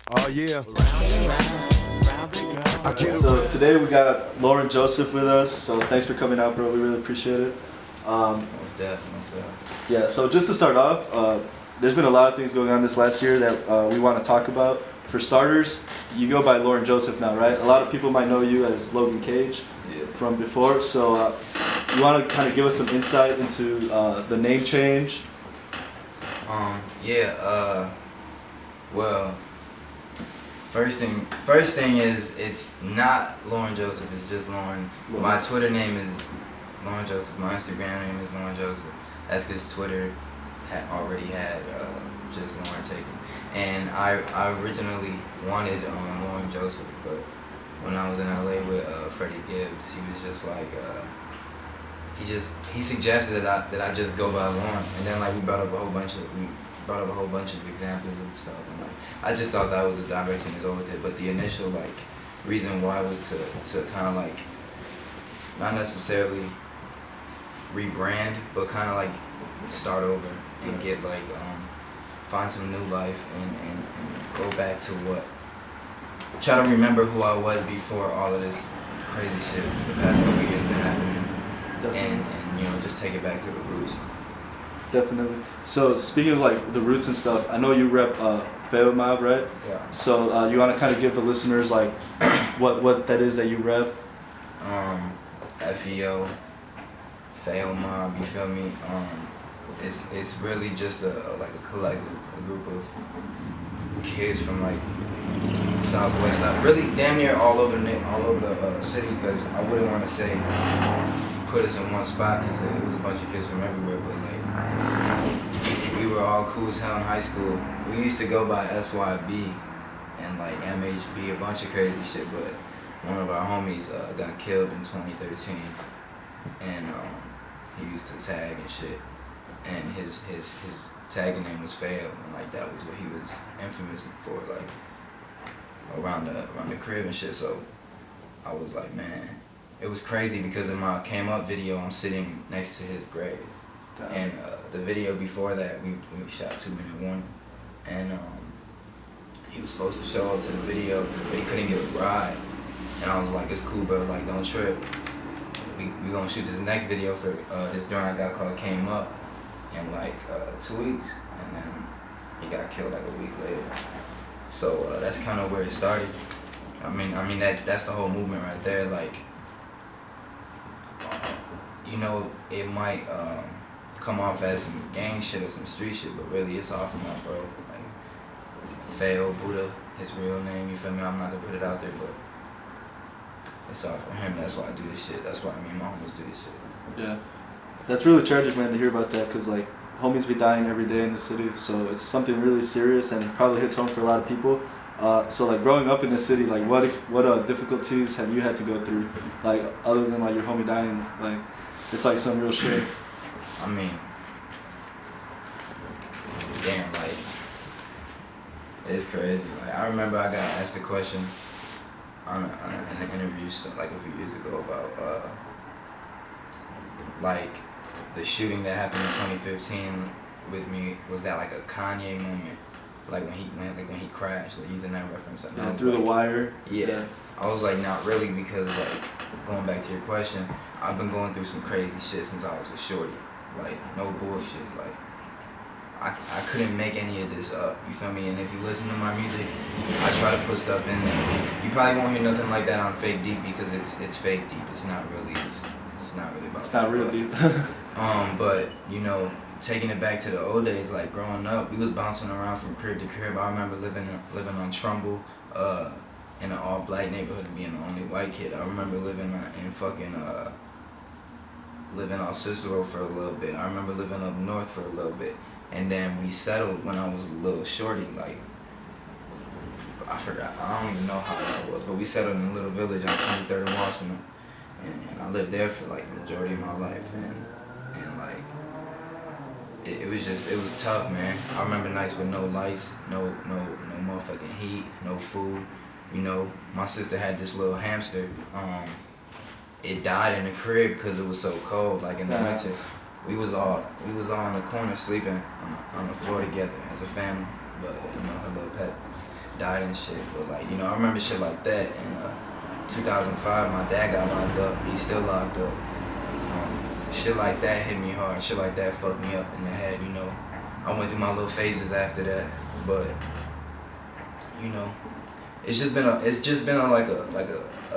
Oh yeah. So today we got Loren Joseph with us. So thanks for coming out, bro. We really appreciate it. Most definitely. Yeah. So just to start off, there's been a lot of things going on this last year that we want to talk about. For starters, you go by Loren Joseph now, right? A lot of people might know you as Logan Cage from before. So you want to kind of give us some insight into the name change? Well, first thing is it's not Loren Joseph. It's just Loren. My Twitter name is Loren Joseph. My Instagram name is Loren Joseph. That's because Twitter already had just Loren taken. And I originally wanted Loren Joseph, but when I was in LA with Freddie Gibbs, he was just like he suggested that I just go by Loren, and then like we brought up a whole bunch of examples of stuff, and like I just thought that was a direction to go with it. But the initial like reason why was to kind of like not necessarily rebrand, but kind of like start over and get like find some new life and go back to try to remember who I was before all of this crazy shit for the past couple of years been happening. And you know, just take it back to the roots. Definitely. So speaking of like the roots and stuff, I know you rep Fail Mob, right? Yeah. So you want to kind of give the listeners like what that is that you rep? FEO, Fail Mob. You feel me? It's really just a collective, a group of kids from like Southwest, really damn near all over the city. Because I wouldn't want to say put us in one spot because it was a bunch of kids from everywhere, but like we were all cool as hell in high school. We used to go by SYB and like MHB, a bunch of crazy shit, but one of our homies got killed in 2013, and he used to tag and shit, and his tagging name was Fail, and like that was what he was infamous for, like around the crib and shit. So I was like, man, it was crazy because in my Came Up video, I'm sitting next to his grave. And the video before that, we shot 2-minute warning. And he was supposed to show up to the video, but he couldn't get a ride. And I was like, it's cool, bro, like, don't trip. We gonna shoot this next video for this joint I got called Came Up in like 2 weeks. And then he got killed like a week later. So that's kind of where it started. I mean that's the whole movement right there. Like, you know, it might come off as some gang shit or some street shit, but really it's all from my bro. Like, Fail, Buddha, his real name, you feel me? I'm not gonna put it out there, but it's all for him. That's why I do this shit. That's why me and my homies do this shit. Yeah. That's really tragic, man, to hear about that, because like homies be dying every day in the city, so it's something really serious and it probably hits home for a lot of people. So like growing up in the city, like what difficulties have you had to go through, like other than like your homie dying? Like it's like some real shit. I mean, damn, like it's crazy. Like I remember I got asked a question in an interview like a few years ago about like the shooting that happened in 2015 with me. Was that like a Kanye moment? Like when he crashed, like using that reference. And yeah, through like, the wire. Yeah. I was like, not really, because like going back to your question, I've been going through some crazy shit since I was a shorty. Like no bullshit. Like I couldn't make any of this up. You feel me? And if you listen to my music, I try to put stuff in there. You probably won't hear nothing like that on Fake Deep because it's fake deep. It's not really about. It's not real deep. But you know, taking it back to the old days, like growing up, we was bouncing around from crib to crib. I remember living on Trumbull, in an all-black neighborhood, being the only white kid. I remember living off Cicero for a little bit. I remember living up north for a little bit, and then we settled when I was a little shorty. Like I forgot, I don't even know how old I was, but we settled in a little village on 23rd and Washington, and I lived there for like the majority of my life, and like. It was tough, man. I remember nights with no lights, no motherfucking heat, no food. You know, my sister had this little hamster. It died in the crib because it was so cold. Like in the winter, we was all in the corner sleeping on the floor together as a family. But you know, her little pet. died and shit. But like, you know, I remember shit like that. In 2005, my dad got locked up. He's still locked up. Shit like that hit me hard. Shit like that fucked me up in the head. You know, I went through my little phases after that. But you know, it's just been a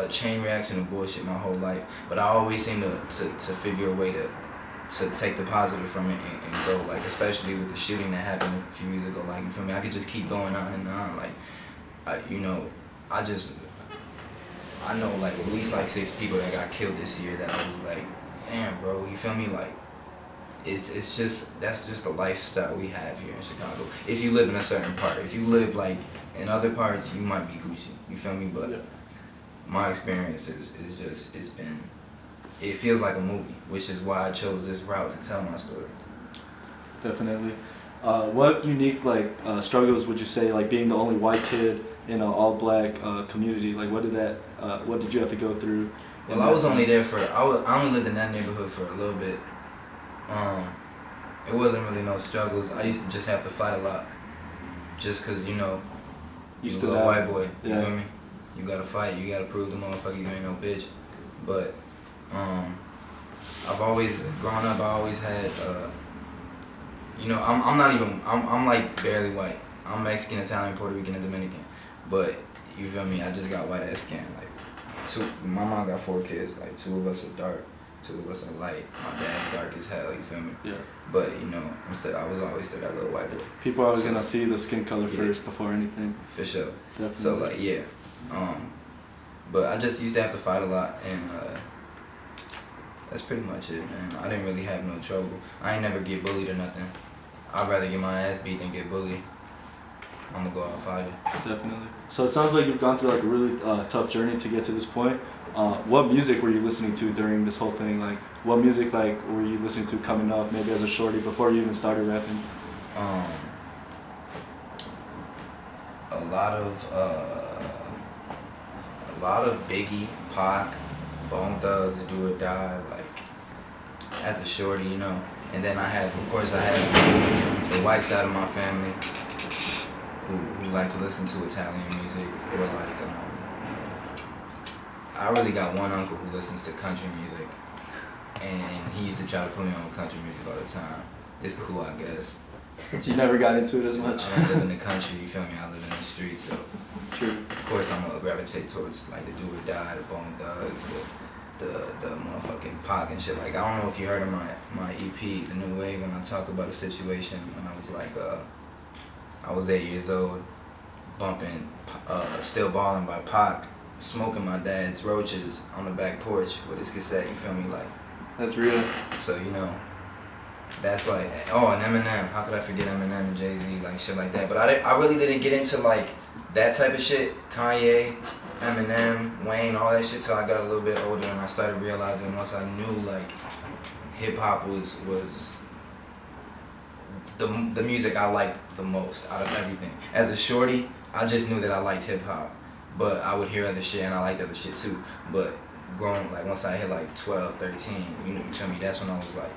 chain reaction of bullshit my whole life. But I always seem to figure a way to take the positive from it and go, like, especially with the shooting that happened a few years ago. Like, you feel me? I could just keep going on and on. Like, you know, I know like at least like 6 people that got killed this year that I was like, damn, bro, you feel me? Like, it's just, that's just the lifestyle we have here in Chicago. If you live in a certain part, if you live like in other parts, you might be Gucci. You feel me? But my experience is just, it feels like a movie, which is why I chose this route to tell my story. Definitely. What unique struggles would you say, like being the only white kid in an all-black community? Like, what did you have to go through? Well, I was only there I only lived in that neighborhood for a little bit. It wasn't really no struggles. I used to just have to fight a lot, just cause you know, you're a little white boy. You feel me? You gotta fight. You gotta prove the motherfuckers you ain't no bitch. But I've always growing up. I always had you know, I'm like barely white. I'm Mexican, Italian, Puerto Rican, and Dominican. But you feel me? I just got white ass skin. Like my mom got 4 kids. Like 2 of us are dark, 2 of us are light. My dad's dark as hell. You feel me? Yeah. But you know, I was always still that little white boy. People are always gonna see the skin color first before anything. For sure. Definitely. So like but I just used to have to fight a lot, and that's pretty much it, man. I didn't really have no trouble. I ain't never get bullied or nothing. I'd rather get my ass beat than get bullied. I'm gonna go out fighting. Definitely. So it sounds like you've gone through like a really tough journey to get to this point. What music were you listening to during this whole thing? Like, what music were you listening to coming up, maybe as a shorty, before you even started rapping? A lot of Biggie, Pac, Bone Thugs, Do or Die, like, as a shorty, you know. And then I had the white side of my family who like to listen to Italian music, or like, I really got one uncle who listens to country music, and he used to try to put me on country music all the time. It's cool, I guess. You never got into it as much? I don't live in the country, you feel me? I live in the streets, so. True. Of course, I'm gonna gravitate towards like the Do or Die, the Bone Thugs, the motherfucking Pac and shit. Like, I don't know if you heard of my EP, The New Wave, when I talk about a situation when I was like, I was 8 years old, bumping Still Ballin' by Pac, smoking my dad's roaches on the back porch with his cassette, you feel me? Like, that's real. So, you know, that's like, and Eminem, how could I forget Eminem and Jay-Z, like shit like that. But I really didn't get into like that type of shit, Kanye, Eminem, Wayne, all that shit, till I got a little bit older, and I started realizing once I knew like hip-hop was the music I liked the most out of everything. As a shorty, I just knew that I liked hip-hop, but I would hear other shit and I liked other shit too. But growing, like once I hit like 12, 13, you know, you feel me, that's when I was like,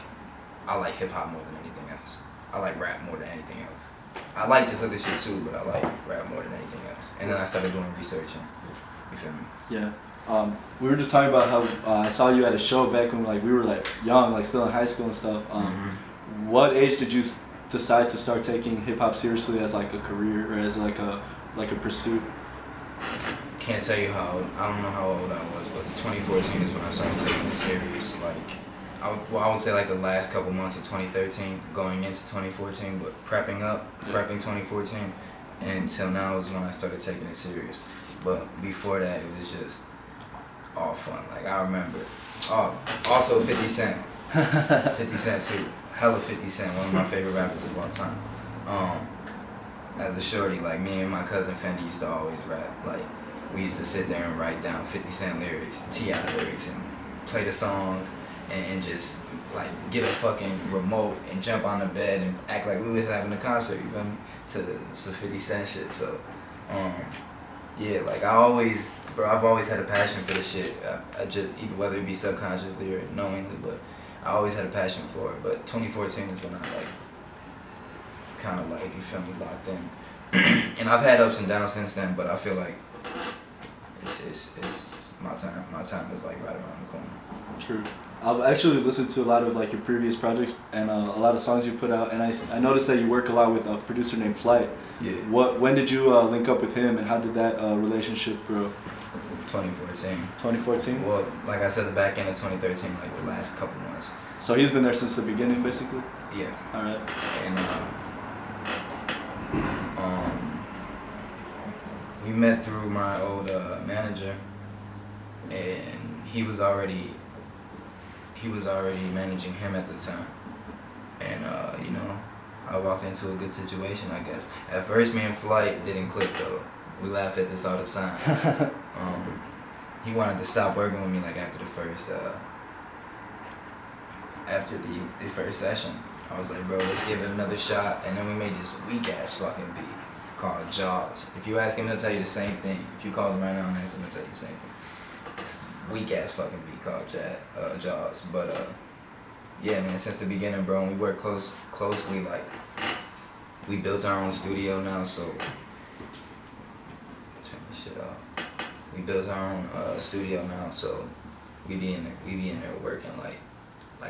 I like hip-hop more than anything else. I like rap more than anything else. I like this other shit too, but I like rap more than anything else. And then I started doing research, and you feel me? Yeah. We were just talking about how I saw you at a show back when like we were like young, like still in high school and stuff. What age did you decide to start taking hip-hop seriously as like a career, or as like a pursuit? Can't tell you how old. I don't know how old I was, but 2014 is when I started taking it serious. Like, I would say like the last couple months of 2013 going into 2014, but prepping 2014 until now is when I started taking it serious. But before that, it was just all fun. Like, I remember. Also 50 Cent. 50 Cent too. Hella 50 Cent, one of my favorite rappers of all time. As a shorty, like me and my cousin Fendi used to always rap. Like, we used to sit there and write down 50 Cent lyrics, T.I. lyrics, and play the song. And just like get a fucking remote and jump on the bed and act like we was having a concert, you feel me? To 50 Cent shit. So, yeah, like I've always had a passion for this shit. I just, either whether it be subconsciously or knowingly, but I always had a passion for it. But 2014 is when I like, kind of like, you feel me, locked in. And I've had ups and downs since then, but I feel like it's my time. My time is like right around the corner. True. I've actually listened to a lot of like your previous projects and a lot of songs you put out, and I noticed that you work a lot with a producer named Flight. Yeah. When did you link up with him, and how did that relationship grow? 2014. 2014. Well, like I said, the back end of 2013, like the last couple months. So he's been there since the beginning, basically. Yeah. All right. And we met through my old manager, and he was already managing him at the time. And you know, I walked into a good situation, I guess. At first, me and Flight didn't click though. We laugh at this all the time. He wanted to stop working with me like after the first session. I was like, bro, let's give it another shot. And then we made this weak ass fucking beat called Jaws. If you ask him, he'll tell you the same thing. If you call him right now and ask him, he'll tell you the same thing. It's a weak ass fucking beat called Jaws. But yeah, man, since the beginning, bro, and we work closely. Like, we built our own studio now, so turn this shit off. We built our own studio now, so we be in there working like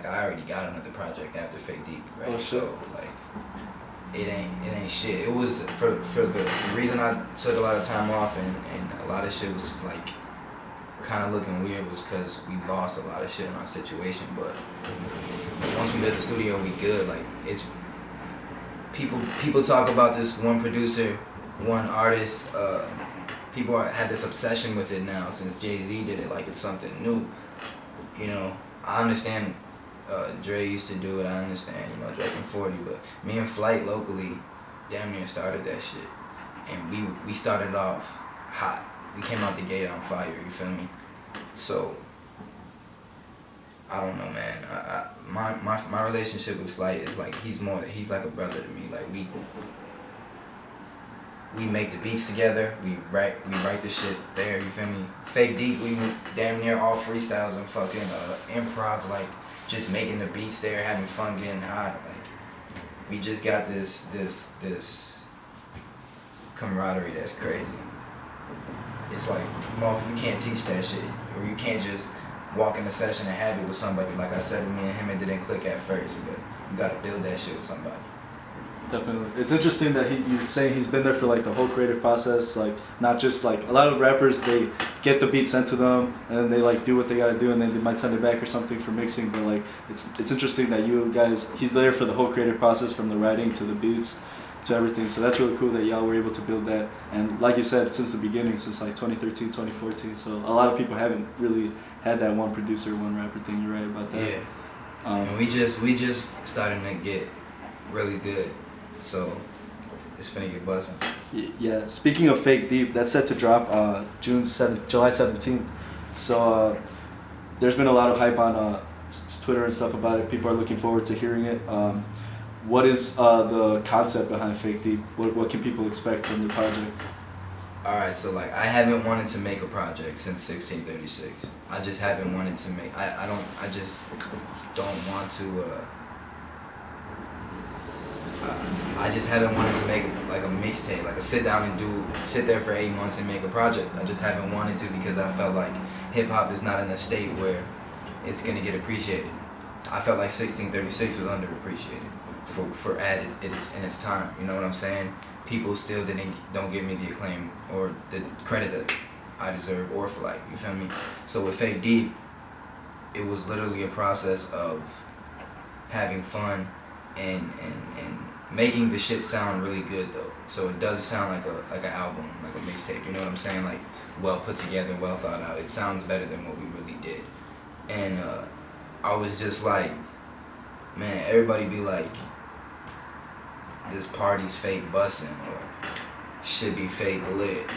I already got another project after Fake Deep, right? Oh, shit. So like it ain't shit. It was for the reason I took a lot of time off and a lot of shit was like kind of looking weird was because we lost a lot of shit in our situation. But once we built the studio, we good. Like, it's people talk about this one producer, one artist. People had this obsession with it now since Jay-Z did it, like it's something new. You know, I understand Dre used to do it, I understand, you know, Drake and 40, but me and Flight locally damn near started that shit. And we started off hot. We came out the gate on fire, you feel me? So, I don't know, man. My relationship with Flight is like, he's like a brother to me. Like, we make the beats together, we write the shit there, you feel me? Fake Deep, we damn near all freestyles and fucking improv, like just making the beats there, having fun, getting high. Like, we just got this camaraderie that's crazy. It's like, motherfucker, you can't teach that shit, or you can't just walk in a session and have it with somebody. Like I said, with me and him, it didn't click at first, but you gotta build that shit with somebody. Definitely. It's interesting that you're saying he's been there for like the whole creative process, like not just like a lot of rappers, they get the beat sent to them and then they like do what they gotta do and then they might send it back or something for mixing, but like it's interesting that you guys, he's there for the whole creative process from the writing to the beats to everything. So that's really cool that y'all were able to build that, and like you said, since the beginning, since like 2013, 2014. So a lot of people haven't really had that one producer, one rapper thing. You're right about that. Yeah. And we just starting to get really good. So it's finna get bustin'. Yeah. Speaking of Fake Deep, that's set to drop July 17th. So there's been a lot of hype on Twitter and stuff about it. People are looking forward to hearing it. What is the concept behind Fake Deep? What can people expect from the project? Alright, so like I haven't wanted to make a project since 1636. I just haven't wanted to make. I just don't want to. I just haven't wanted to make like a mixtape, like a sit there for 8 months and make a project. I just haven't wanted to because I felt like hip hop is not in a state where it's gonna get appreciated. I felt like 1636 was underappreciated for in its time. You know what I'm saying? People still don't give me the acclaim or the credit that I deserve or Flight. You feel me? So with Fake Deep, it was literally a process of having fun and making the shit sound really good though. So it does sound like an album, like a mixtape. You know what I'm saying? Like well put together, well thought out. It sounds better than what we really did. And I was just like, man, everybody be like, this party's fake bussin' or should be fake lit.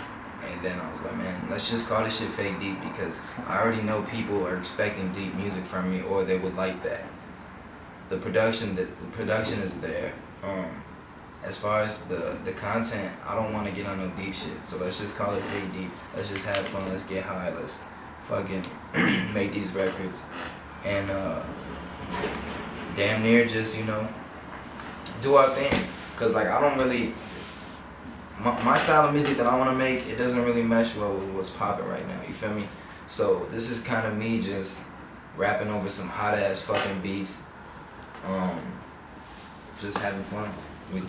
And then I was like, man, let's just call this shit Fake Deep because I already know people are expecting deep music from me or they would like that. The production is there. As far as the content, I don't want to get on no deep shit. So let's just call it Fake Deep. Let's just have fun. Let's get high. Let's fucking make these records. And damn near just, you know, do our thing. Cause like I don't my style of music that I want to make, it doesn't really mesh well with what's popping right now. You feel me? So this is kind of me just rapping over some hot ass fucking beats, just having fun with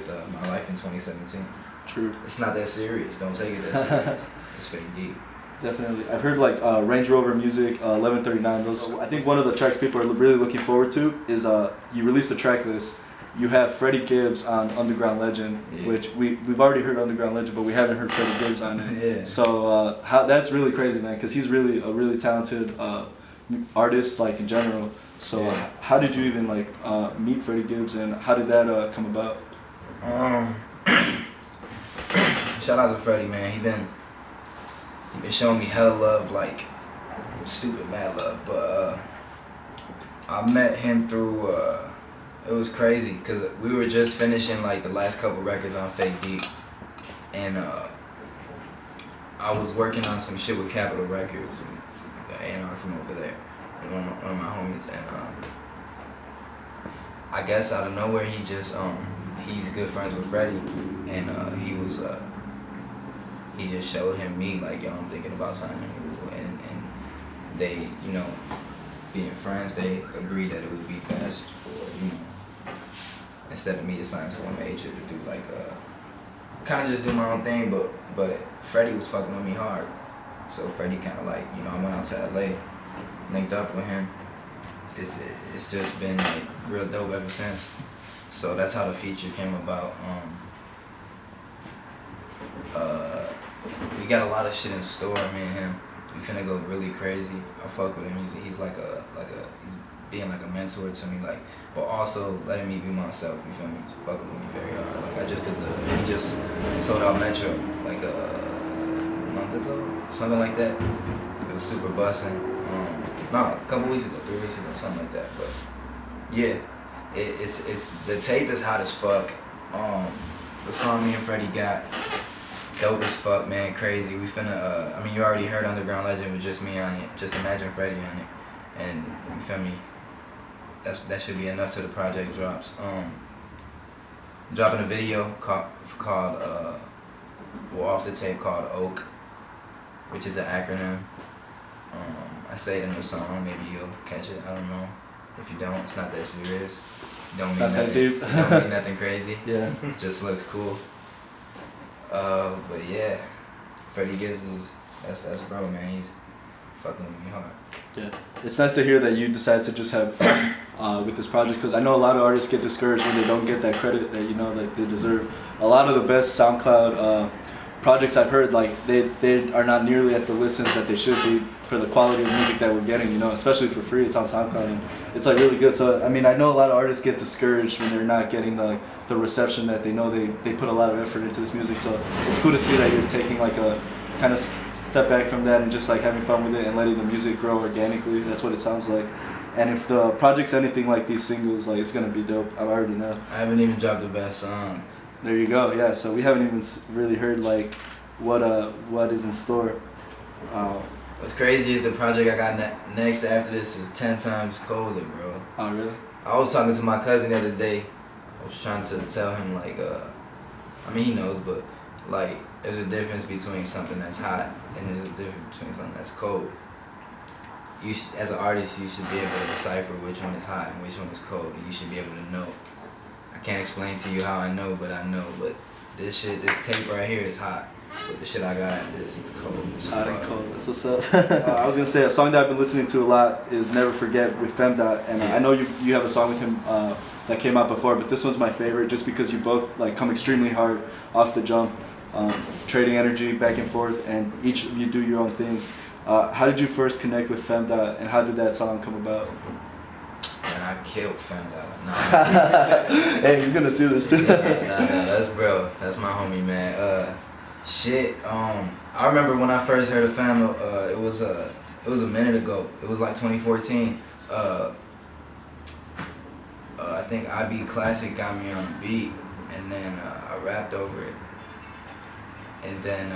my life in 2017. True. It's not that serious. Don't take it that serious. It's fake deep. Definitely. I've heard like Range Rover Music, 1139. Those. I think one of the tracks people are really looking forward to is you released the track list. You have Freddie Gibbs on Underground Legend, which we've already heard Underground Legend, but we haven't heard Freddie Gibbs on it. Yeah. So that's really crazy, man, because he's really a really talented artist, like in general. So how did you even like meet Freddie Gibbs, and how did that come about? Shout out to Freddie, man. He been showing me hella love, like stupid mad love. But I met him through. It was crazy because we were just finishing like the last couple records on Fake Deep, and I was working on some shit with Capitol Records, the A&R from over there, and one of my homies, and I guess out of nowhere he just he's good friends with Freddie, and he just showed him me like, yo, I'm thinking about signing you, and they, you know, being friends, they agreed that it would be best for, you know, instead of me to sign to a major, to do like kind of just do my own thing, but Freddie was fucking with me hard, so Freddie kind of like, you know, I went out to LA, linked up with him. It's just been like real dope ever since. So that's how the feature came about. We got a lot of shit in store, me and him. We finna go really crazy. I fuck with him. He's like he's being like a mentor to me, like, but also letting me be myself. You feel me? He's fucking with me very hard. Like he just sold out Metro like a month ago, something like that. It was super bussin'. A couple weeks ago, 3 weeks ago, something like that. But yeah, it's the tape is hot as fuck. The song me and Freddie got, dope as fuck, man, crazy. We finna, I mean, you already heard Underground Legend with just me on it. Just imagine Freddie on it, and you feel me? That should be enough till the project drops. Dropping a video called off the tape called Oak, which is an acronym. I say it in the song, maybe you'll catch it, I don't know. If you don't, it's not that serious. It's not that deep. Don't mean nothing crazy. Yeah. It just looks cool. But yeah, Freddie Gibbs that's bro, man. He's fucking with me hard. Yeah, it's nice to hear that you decide to just have fun with this project, because I know a lot of artists get discouraged when they don't get that credit that, you know, that they deserve. A lot of the best SoundCloud projects I've heard, like they are not nearly at the listens that they should be for the quality of music that we're getting, you know, especially for free. It's on SoundCloud and it's like really good. So I mean, I know a lot of artists get discouraged when they're not getting the reception that they know they put a lot of effort into this music. So it's cool to see that you're taking like a kind of step back from that and just like having fun with it and letting the music grow organically. That's what it sounds like. And if the project's anything like these singles, like, it's gonna be dope. I already know. I haven't even dropped the best songs. There you go. Yeah. So we haven't even really heard like what is in store. What's crazy is the project I got next after this is 10 times colder, bro. Oh really? I was talking to my cousin the other day. I was trying to tell him like, I mean he knows, but like there's a difference between something that's hot and there's a difference between something that's cold. As an artist, you should be able to decipher which one is hot and which one is cold. You should be able to know. I can't explain to you how I know, but I know. But this tape right here is hot. But the shit I got after this is cold. It's hot and cold. That's what's up. I was gonna say a song that I've been listening to a lot is "Never Forget" with Femdot, and I know you have a song with him that came out before, but this one's my favorite just because you both like come extremely hard off the jump, trading energy back and forth, and each of you do your own thing. How did you first connect with Femdot, and how did that song come about? And I killed Femdot. Nah. Hey, he's gonna see this too. Nah, that's bro. That's my homie, man. Shit. I remember when I first heard of Fam. It was a minute ago. It was like 2014. I think IB Classic got me on the beat, and then I rapped over it, and then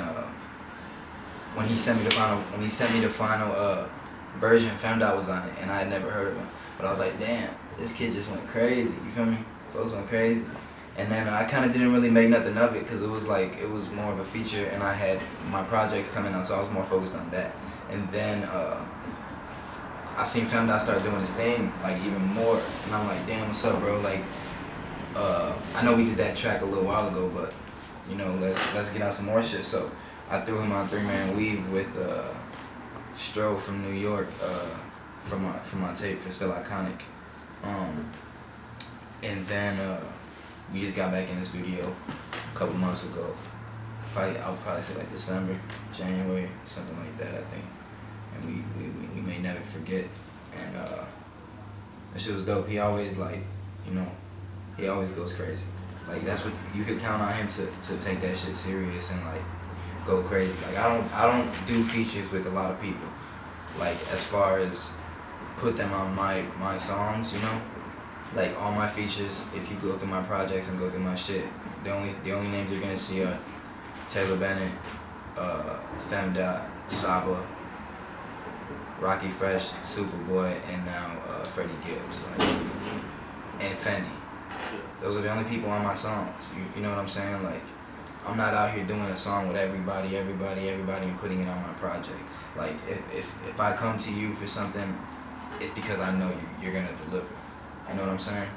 when he sent me the final version, Femdot was on it, and I had never heard of him, but I was like, damn, this kid just went crazy. You feel me? Folks went crazy, And then I kind of didn't really make nothing of it because it was more of a feature, and I had my projects coming out, so I was more focused on that. And then I seen Femdot start doing his thing like even more, and I'm like, damn, what's up, bro? Like, I know we did that track a little while ago, but you know, let's get out some more shit. So I threw him on 3-Man Weave with Stro from New York from my tape for Still Iconic, and then we just got back in the studio a couple months ago. I'll probably say like December, January, something like that, I think. And we may never forget. And that shit was dope. He always like, you know, he always goes crazy. Like that's what you could count on him to take that shit serious and like go crazy. Like I don't do features with a lot of people. Like as far as put them on my songs, you know. Like all my features, if you go through my projects and go through my shit, the only names you're gonna see are Taylor Bennett, Femdot, Saba, Rocky Fresh, Superboy, and now Freddie Gibbs, like, and Fendi. Those are the only people on my songs. You know what I'm saying? Like, I'm not out here doing a song with everybody, and putting it on my project. Like, if I come to you for something, it's because I know you're gonna deliver. You know what I'm saying?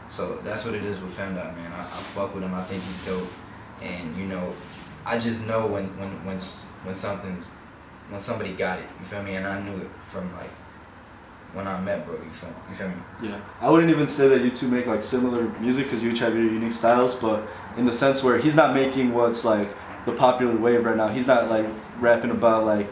So that's what it is with Femdot, man. I fuck with him. I think he's dope, and you know, I just know when somebody got it. You feel me? And I knew it from like when I met bro. You feel me? Yeah. I wouldn't even say that you two make like similar music because you each have your unique styles, but in the sense where he's not making what's like the popular wave right now. He's not like rapping about like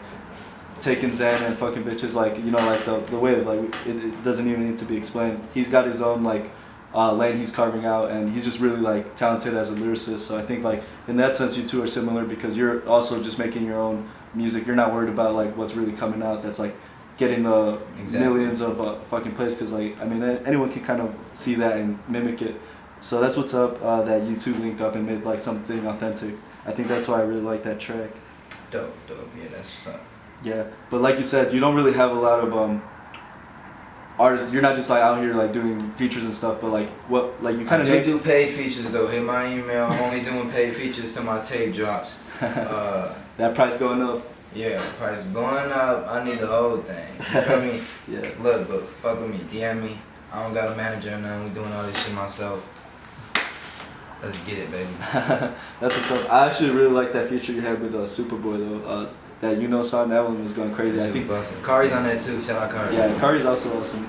taking Xan and fucking bitches, like, you know, like the wave, like it doesn't even need to be explained. He's got his own like lane he's carving out, and he's just really like talented as a lyricist. So I think like in that sense you two are similar because you're also just making your own music. You're not worried about like what's really coming out that's like getting the millions of fucking plays, because like I mean anyone can kind of see that and mimic it. So that's what's up, that you two linked up and made like something authentic. I think that's why I really like that track. Dope, yeah, that's what's up. Yeah, but like you said, you don't really have a lot of artists. You're not just like out here like doing features and stuff, but like what, like you kind of do paid features though. Hit my email. I'm only doing paid features till my tape drops. That price going up. Yeah, price going up. I need the whole thing. You feel me? Yeah. Look, but fuck with me. DM me. I don't got a manager or nothing. We doing all this shit myself. Let's get it, baby. That's what's up. I actually really like that feature you had with Superboy though. That You Know song, that one was going crazy. I think Kari's on that too. Shout out Kari. Yeah, Kari's also awesome.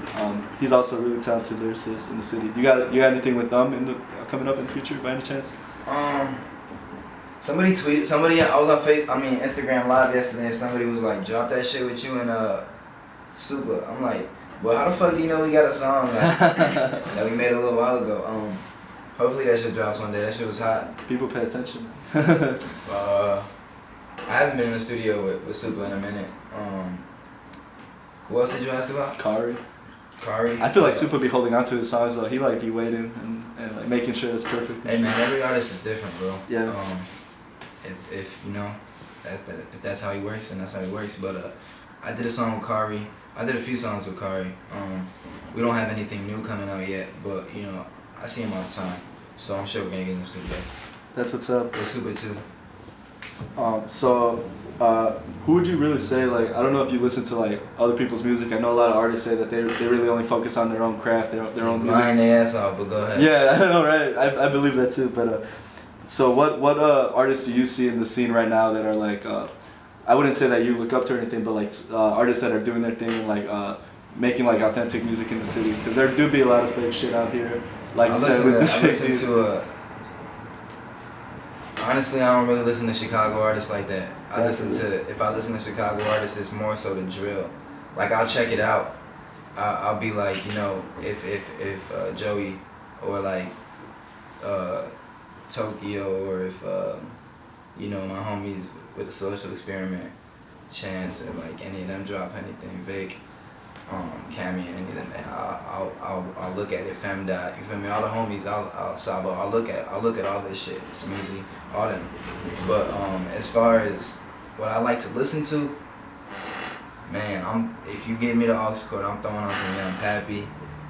He's also a really talented lyricist in the city. You got anything with them coming up in the future by any chance? Somebody tweeted. I was on Instagram Live yesterday, and somebody was like, "Drop that shit with you and Super." I'm like, "Well, how the fuck do you know we got a song like, that we made a little while ago?" Hopefully that shit drops one day. That shit was hot. People pay attention. I haven't been in the studio with Super in a minute. Who else did you ask about? Kari. I feel like Super be holding on to his songs though. He like be waiting and like making sure it's perfect. Hey man, every artist is different, bro. Yeah. If you know, if that's how he works, then that's how he works. But I did a song with Kari. I did a few songs with Kari. We don't have anything new coming out yet, but you know, I see him all the time, so I'm sure we're gonna get in the studio. That's what's up. With Super too. Who would you really say, like, I don't know if you listen to like other people's music. I know a lot of artists say that they really only focus on their own craft, their own music. Lying their ass off, but go ahead. Yeah, I know, right? I believe that too. But so what artists do you see in the scene right now that are like, I wouldn't say that you look up to or anything, but like artists that are doing their thing and like making like authentic music in the city? Because there do be a lot of fake shit out here. Like you said with this fake music. Honestly, I don't really listen to Chicago artists like that. If I listen to Chicago artists, it's more so the drill. Like I'll check it out. I'll be like, you know, if Joey or like Tokyo, or if you know, my homies with the Social Experiment, Chance, or like any of them drop anything, Vic, Cammy, any of them, man, I'll look at it. Femdot, you feel me? All the homies, Sabo, I'll look at all this shit. Smeezy, all them. But as far as what I like to listen to, man, if you give me the aux cord, I'm throwing on some Young Pappy.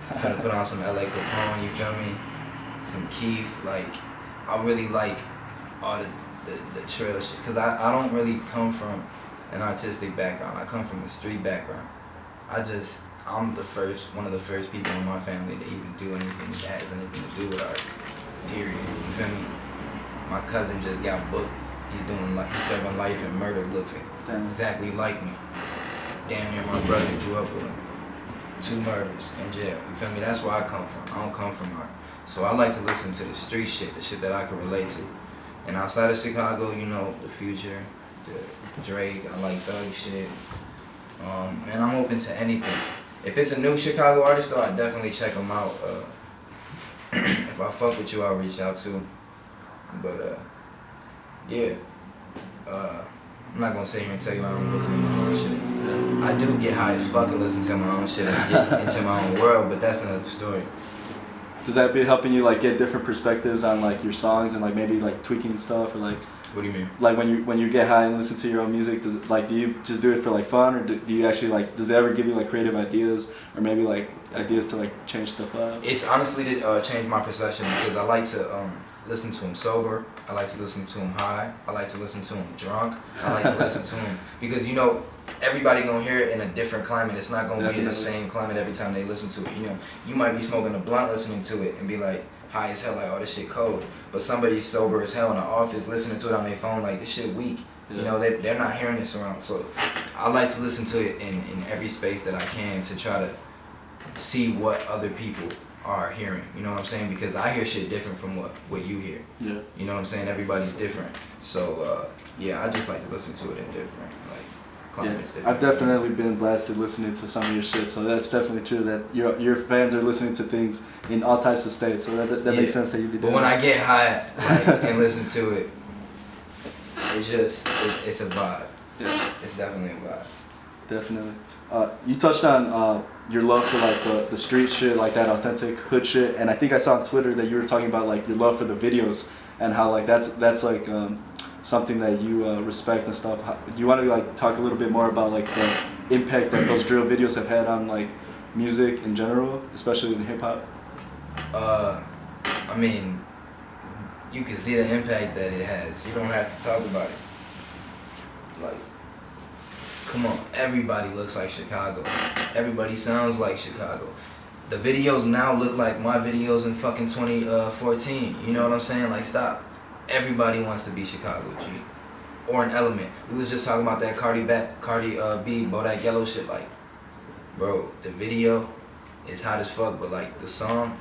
I'm finna put on some LA Capone, you feel me? some Keith. Like, I really like all the trail shit. Because I don't really come from an artistic background. I come from a street background. I'm one of the first people in my family to even do anything that has anything to do with art. Period. You feel me? My cousin just got booked. He's serving life and murder. Looks exactly like me. Damn near my brother, grew up with him. 2 murders in jail. You feel me? That's where I come from. I don't come from art. So I like to listen to the street shit, the shit that I can relate to. And outside of Chicago, you know, the Future, the Drake, I like Thug shit. And I'm open to anything. If it's a new Chicago artist though, I definitely check them out. If I fuck with you, I'll reach out to them. But yeah. I'm not gonna sit here and tell you I don't listen to my own shit. Yeah. I do get high as fuck and listen to my own shit and get into my own world, but that's another story. Does that be helping you like get different perspectives on like your songs and like maybe like tweaking stuff or like? What do you mean? Like when you get high and listen to your own music, do you just do it for like fun, or do you actually like, does it ever give you like creative ideas or maybe like ideas to like change stuff up? It's honestly to change my perception because I like to listen to him sober. I like to listen to him high. I like to listen to him drunk. I like to listen to him because, you know, everybody gonna hear it in a different climate. It's not gonna be the same climate every time they listen to it. You know, you might be smoking a blunt listening to it and be like high as hell, like, oh, this shit cold. But somebody's sober as hell in the office listening to it on their phone like, this shit weak. Yeah. You know, they're not hearing this around. So I like to listen to it in every space that I can to try to see what other people are hearing. You know what I'm saying? Because I hear shit different from what you hear. Yeah. You know what I'm saying? Everybody's different. So yeah, I just like to listen to it in different climates. Yeah. I've definitely been blasted listening to some of your shit, so that's definitely true that your fans are listening to things in all types of states, so that makes sense that you'd be doing. But when I get high and listen to it, it's a vibe. Yeah. It's definitely a vibe. Definitely. You touched on your love for like the street shit, like that authentic hood shit, and I think I saw on Twitter that you were talking about like your love for the videos and how like that's like something that you respect and stuff. Do you want to like talk a little bit more about like the impact that those drill videos have had on like music in general, especially in hip hop? I mean, you can see the impact that it has. You don't have to talk about it. Like, come on, everybody looks like Chicago. Everybody sounds like Chicago. The videos now look like my videos in fucking 2014. You know what I'm saying? Like, stop. Everybody wants to be Chicago, G. Or an Element. We was just talking about that Cardi B, Bodak Yellow shit. Like, bro, the video is hot as fuck, but like the song,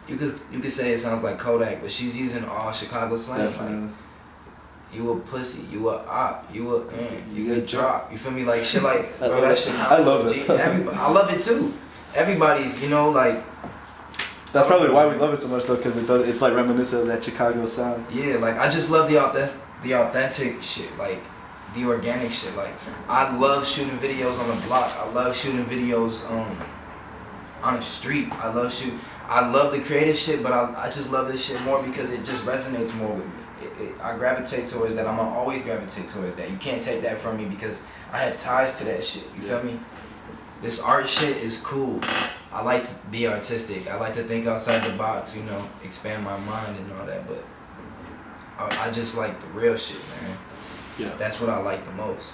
you could say it sounds like Kodak, but she's using all Chicago slang. Like, you a pussy, you a op, you a drop. You feel me? Like shit, like bro, that shit. I love it. I love it too. Everybody's, you know, like. That's probably why we love it so much though, because it's like reminiscent of that Chicago sound. Yeah, like I just love the authentic shit, like the organic shit. Like I love shooting videos on the block. I love shooting videos on the street. I love the creative shit, but I just love this shit more because it just resonates more with me. I gravitate towards that. I'm gonna always gravitate towards that. You can't take that from me because I have ties to that shit. You feel me? This art shit is cool. I like to be artistic. I like to think outside the box, you know, expand my mind and all that, but I just like the real shit, man. Yeah. That's what I like the most.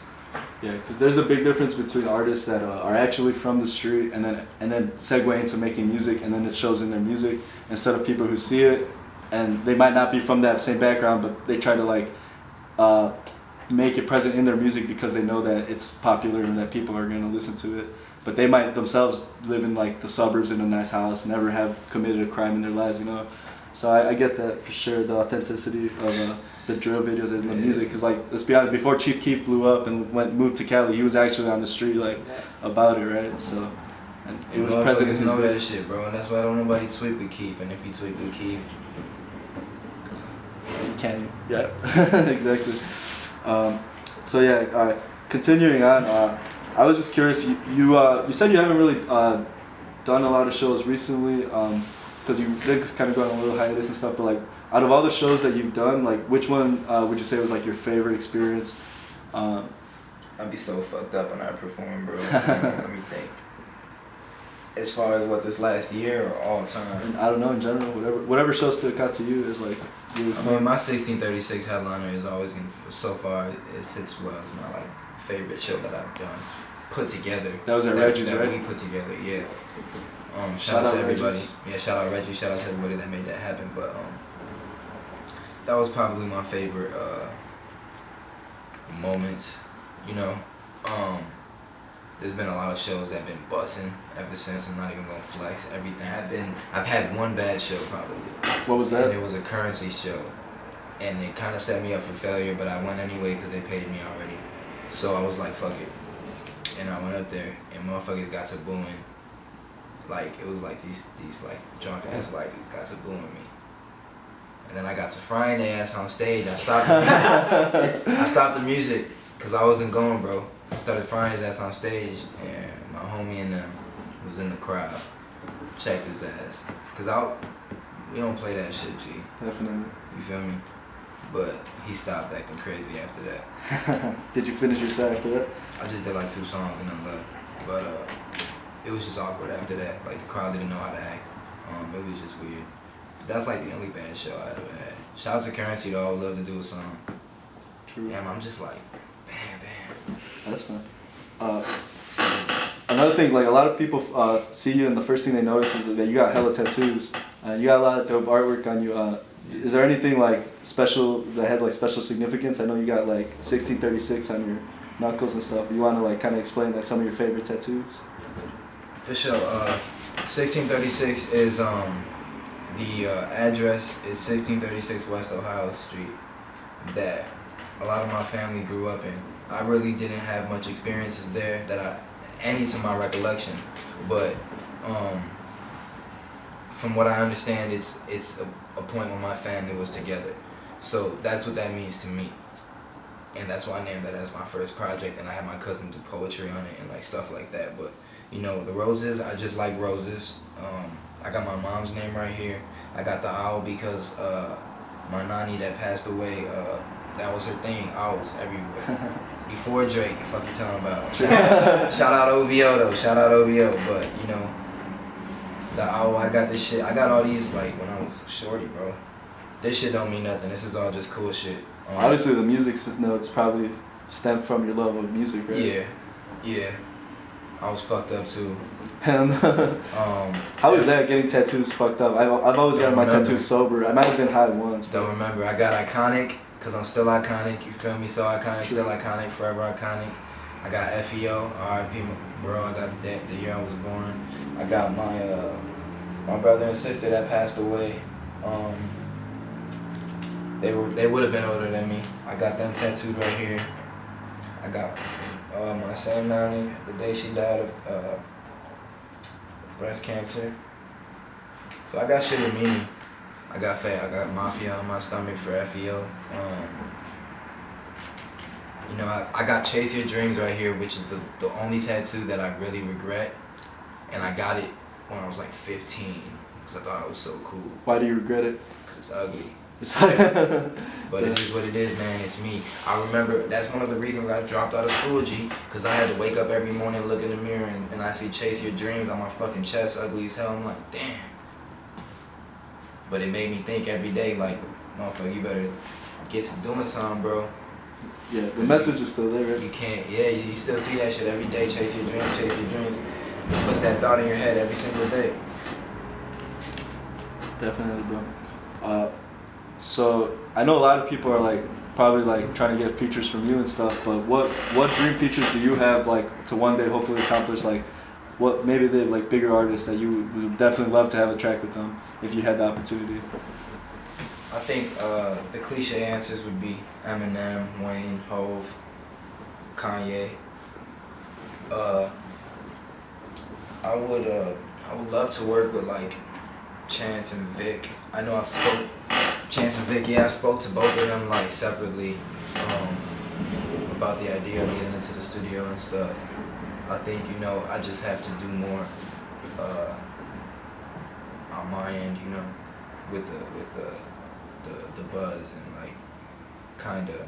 Yeah, because there's a big difference between artists that are actually from the street and then segue into making music, and then it shows in their music, instead of people who see it and they might not be from that same background, but they try to like make it present in their music because they know that it's popular and that people are going to listen to it. But they might themselves live in like the suburbs in a nice house, never have committed a crime in their lives, you know. So I get that for sure, the authenticity of the drill videos and the music. Cause like, let's be honest, before Chief Keef blew up and moved to Cali, he was actually on the street like about it, right? So and it was present in his know that shit, bro, and that's why don't nobody tweak with Keef. And if you tweak with Keef, you can't. Yeah, exactly. So yeah, continuing on. I was just curious. You said you haven't really done a lot of shows recently because you did kind of go on a little hiatus and stuff. But like, out of all the shows that you've done, like, which one would you say was like your favorite experience? I'd be so fucked up when I perform, bro. Let me think. As far as what, this last year or all time? And I don't know, in general, whatever show stuck out to you is like really fun. I mean, my 1636 headliner is always gonna, so far it sits well as my like favorite show that I've done, put together. That was at Reggie's, that right? We put together, yeah. Shout out to everybody. Reggie's. Yeah, shout out Reggie. Shout out to everybody that made that happen. But that was probably my favorite moment. You know, there's been a lot of shows that have been busting ever since. I'm not even gonna flex everything. I've had one bad show probably. What was that? And it was a currency show, and it kind of set me up for failure. But I went anyway because they paid me already. So I was like, fuck it, and I went up there, and motherfuckers got to booing. Like, it was like these like drunk ass white dudes got to booing me. And then I got to frying their ass on stage. I stopped the music. I stopped the music because I wasn't going, bro. I started frying his ass on stage, and my homie and them was in the crowd. Checked his ass. Because we don't play that shit, G. Definitely. You feel me? But he stopped acting crazy after that. Did you finish your set after that? I just did like 2 songs and then left. But it was just awkward after that. Like, the crowd didn't know how to act. It was just weird. But that's like the only bad show I ever had. Shout out to Currency though. I would love to do a song. True. Damn, I'm just like, bam, bam. That's fun. Another thing, like a lot of people see you and the first thing they notice is that you got hella tattoos. You got a lot of dope artwork on you. Is there anything like special that has like special significance? I know you got like 1636 on your knuckles and stuff. You want to like kind of explain like some of your favorite tattoos? For sure. 1636 is the address is 1636 West Ohio Street that a lot of my family grew up in. I really didn't have much experiences there that any to my recollection, but from what I understand, it's a point when my family was together. So that's what that means to me, and that's why I named that as my first project. And I had my cousin do poetry on it and like stuff like that. But you know, the roses, I just like roses. I got my mom's name right here. I got the owl because my nanny that passed away, that was her thing, owls everywhere. Before Drake, fuck you talking about. Shout out OVO though, shout out OVO. But you know, the owl, I got this shit. I got all these like when I was shorty, bro. This shit don't mean nothing. This is all just cool shit. Obviously, the music notes probably stem from your love of music, right? Yeah, yeah. I was fucked up too. And how is that, getting tattoos fucked up? I've always gotten my tattoos sober. I might have been high once. Don't remember. I got iconic because I'm still iconic. You feel me? So iconic, still iconic, forever iconic. I got FEO, RIP, bro. I got the year I was born. I got my brother and sister that passed away. They would have been older than me. I got them tattooed right here. I got my same nanny, the day she died of breast cancer. So I got shit with me. I got Mafia on my stomach for FEO. You know, I got Chase Your Dreams right here, which is the only tattoo that I really regret. And I got it when I was like 15, because I thought it was so cool. Why do you regret it? Because it's ugly. But it is what it is, man. It's me. I remember that's one of the reasons I dropped out of school, G, because I had to wake up every morning, look in the mirror, and I see Chase Your Dreams on my fucking chest, ugly as hell. I'm like, damn. But it made me think every day, like, motherfucker, you better get to doing something, bro. Yeah, the message is still there, right? You can't, yeah, you still see that shit every day. Chase your dreams, chase your dreams. It puts that thought in your head every single day. Definitely, bro. So I know a lot of people are like probably like trying to get features from you and stuff, but what dream features do you have like to one day hopefully accomplish? Like what maybe the like bigger artists that you would definitely love to have a track with them if you had the opportunity? I think the cliche answers would be Eminem, Wayne, Hove, Kanye. I would love to work with like Chance and Vic. I know I've spoke Chance and Vic. Yeah, I spoke to both of them like separately about the idea of getting into the studio and stuff. I think, you know, I just have to do more on my end, you know, with the buzz and like kind of,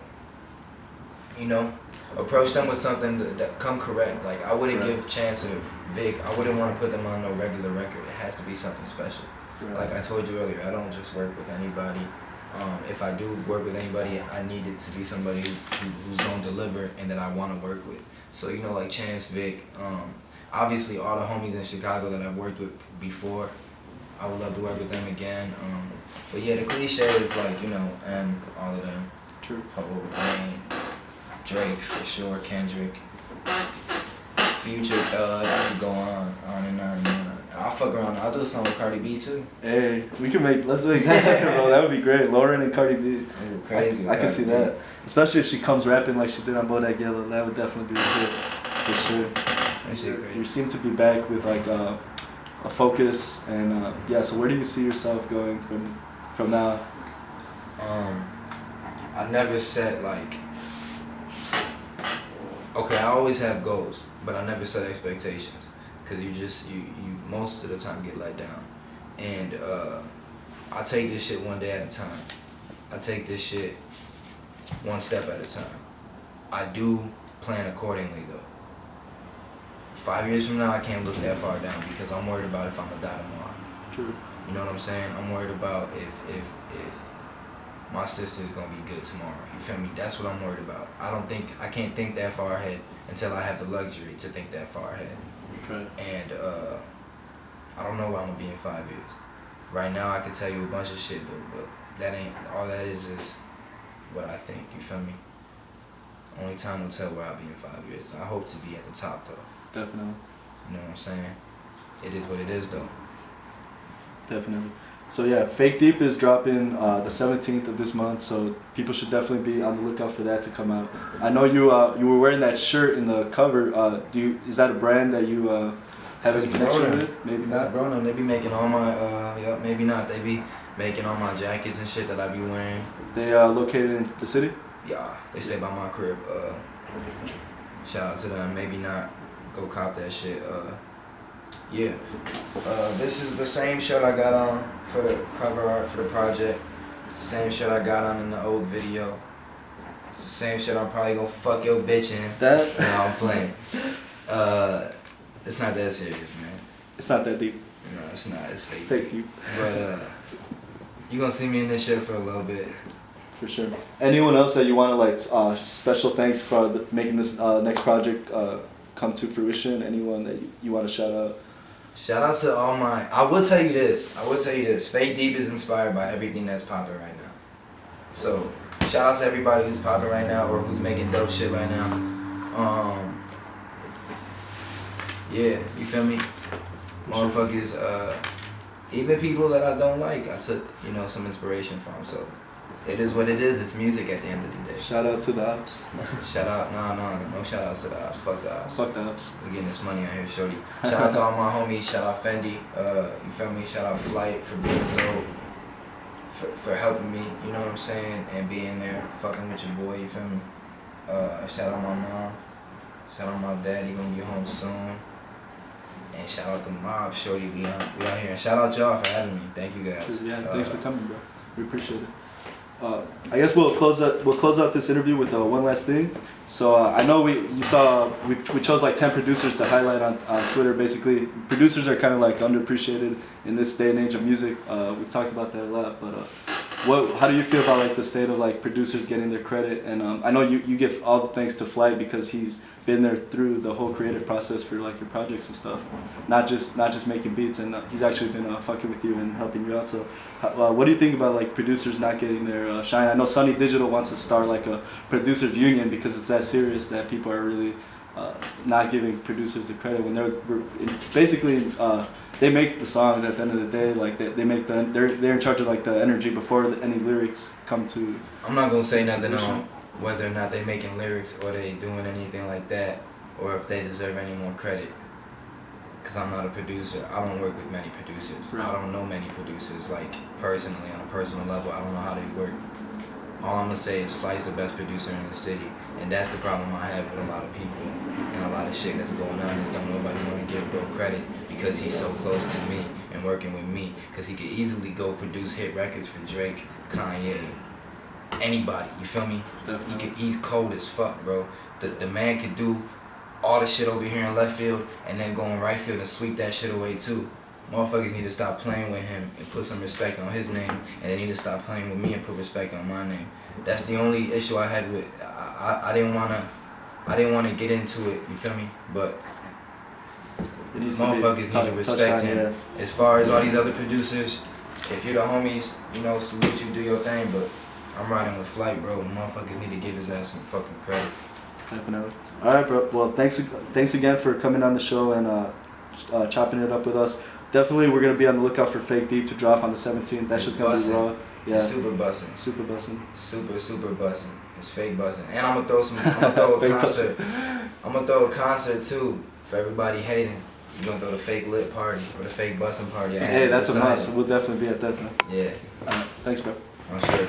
you know, approach them with something that come correct. Like I wouldn't Right. give Chance or Vic. I wouldn't want to put them on no regular record. It has to be something special. Right. Like I told you earlier, I don't just work with anybody. If I do work with anybody, I need it to be somebody who's gonna deliver and that I want to work with. So you know, like Chance, Vic, obviously all the homies in Chicago that I've worked with before, I would love to work with them again. But yeah, the cliche is like, you know, and all of them. True. Wayne, Drake for sure, Kendrick, Future, I could go on and on and on. I'll fuck around. I'll do a song with Cardi B too. Hey, let's make that happen, bro. That would be great. Lauren and Cardi B. That'd be crazy. I can see that. Especially if she comes rapping like she did on Bodak Yellow. That would definitely be good. For sure. That shit crazy. You seem to be back with like a focus and yeah, so where do you see yourself going from now? I never set like, okay, I always have goals, but I never set expectations, cause you most of the time get let down, and I take this shit one day at a time. I take this shit one step at a time. I do plan accordingly though. 5 years from now, I can't look that far down because I'm worried about if I'm gonna die tomorrow. True. You know what I'm saying? I'm worried about if my sister's gonna be good tomorrow. You feel me? That's what I'm worried about. I can't think that far ahead until I have the luxury to think that far ahead. Okay. And I don't know where I'm gonna be in 5 years. Right now, I can tell you a bunch of shit, but that ain't all. That is what I think. You feel me? Only time will tell where I'll be in 5 years. I hope to be at the top though. Definitely. You know what I'm saying? It is what it is though. Definitely. So yeah, Fake Deep is dropping the 17th of this month, so people should definitely be on the lookout for that to come out. I know you were wearing that shirt in the cover. Is that a brand that you have any connection with? Maybe not. Bro, they be making all my maybe not. They be making all my jackets and shit that I be wearing. They are located in the city? Yeah, they stay by my crib. Shout out to them. Maybe not. Go cop that shit. Yeah. This is the same shirt I got on for the cover art for the project. It's the same shirt I got on in the old video. It's the same shirt I'm probably gonna fuck your bitch in. That? No, I'm playing. It's not that serious, man. It's not that deep. No, it's not. It's fake. Fake Deep. But you gonna see me in this shit for a little bit. For sure. Anyone else that you want to like special thanks for making this next project come to fruition? Anyone that you want to shout out? Shout out to all my. I will tell you this. Fake Deep is inspired by everything that's popping right now. So shout out to everybody who's popping right now or who's making dope shit right now. Yeah, you feel me? Motherfuckers. Even people that I don't like, I took some inspiration from. So it is what it is. It's music at the end of the day. Shout out to the ops. Shout out, no shout outs to the ops. Fuck the ops. Fuck the ops. We getting this money out here, shorty. Shout out to all my homies. Shout out Fendi. You feel me? Shout out Flight for being for helping me. You know what I'm saying? And being there, fucking with your boy. You feel me? Shout out my mom. Shout out my dad. He gonna be home soon. And shout out the mob, shorty. We out here. And shout out y'all for having me. Thank you guys. Yeah, thanks for coming, bro. We appreciate it. I guess we'll close out this interview with one last thing. So I know we chose like 10 producers to highlight on Twitter. Basically, producers are kind of like underappreciated in this day and age of music. We've talked about that a lot, but how do you feel about like the state of like producers getting their credit? And I know you give all the thanks to Flight because he's been there through the whole creative process for like your projects and stuff, not just making beats, and he's actually been fucking with you and helping you out. So what do you think about like producers not getting their shine? I know Sunny Digital wants to start like a producers union because it's that serious that people are really not giving producers the credit when they're basically they make the songs at the end of the day. Like they're in charge of like the energy before any lyrics come to. I'm not gonna say nothing on whether or not they making lyrics or they doing anything like that, or if they deserve any more credit. Cause I'm not a producer. I don't work with many producers. Right. I don't know many producers like personally on a personal level. I don't know how they work. All I'm gonna say is Flight's the best producer in the city, and that's the problem I have with a lot of people and a lot of shit that's going on is don't nobody want to give bro credit because he's so close to me and working with me. Cause he could easily go produce hit records for Drake, Kanye, anybody. You feel me? Definitely. He's cold as fuck, bro. The man could do all the shit over here in left field and then go in right field and sweep that shit away too. Motherfuckers need to stop playing with him and put some respect on his name, and they need to stop playing with me and put respect on my name. That's the only issue I had with. I didn't wanna get into it. You feel me? But motherfuckers need to respect him. Yeah. As far as all these other producers, if you're the homies, you know, salute you, do your thing. But I'm riding with Flight, bro. Motherfuckers need to give his ass some fucking credit. Definitely. All right, bro. Well, thanks again for coming on the show and chopping it up with us. Definitely, we're gonna be on the lookout for Fake Deep to drop on the 17th. That's just gonna be raw. Yeah. It's super bussin'. Super bussin'. Super bussin'. It's fake bussin'. And I'm gonna throw a concert. I'm gonna throw a concert too for everybody hating. We're gonna throw the fake lit party or the fake bussin' party. Hey, that's a must. We'll definitely be at that then. Yeah. All right. Thanks, bro. I'm sure.